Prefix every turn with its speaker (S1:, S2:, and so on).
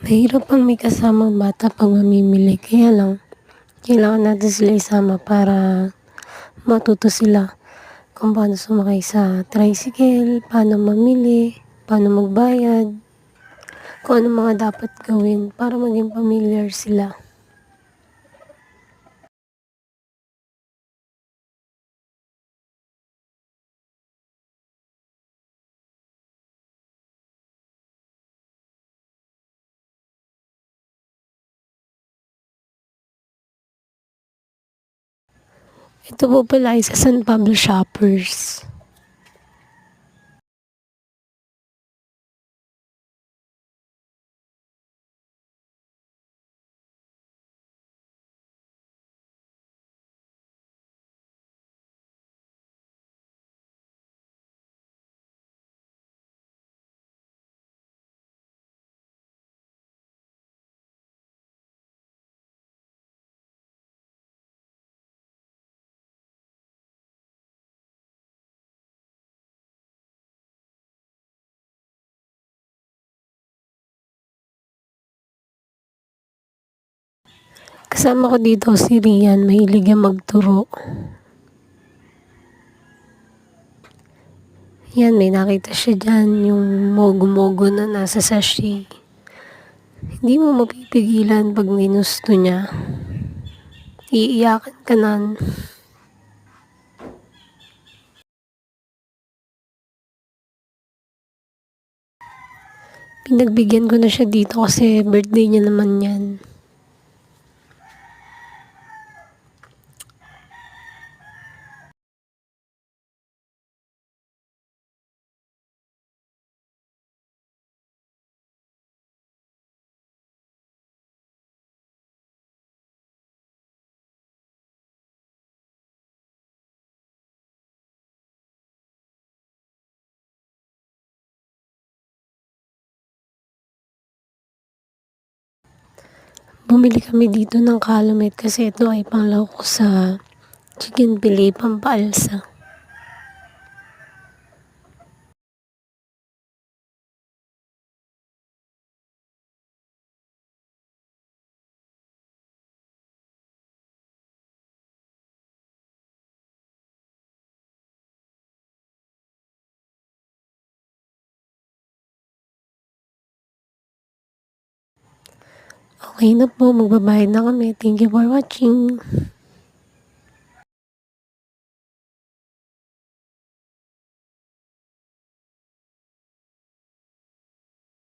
S1: Mahirap ang may kasamang bata 'pag mamimili, kaya lang kailangan natin sila isama para matuto sila kung paano sumakay sa tricycle, paano mamili, paano magbayad, kung ano mga dapat gawin para maging pamilyar sila. Ito po pala ay sa San Pablo Shoppers. Kasama ko dito si Rian, mahilig yan magturo. Yan, may nakita siya dyan, yung mogo-mogo na nasa sachet. Hindi mo mapipigilan 'pag may gusto niya. Iiyakan ka na. Pinagbigyan ko na siya dito kasi birthday niya naman yan. Bumili kami dito ng Calumet kasi ito ay panglahok ko sa chicken fillet pampaalsa. Okay na po, magbabayad na kami. Thank you for watching.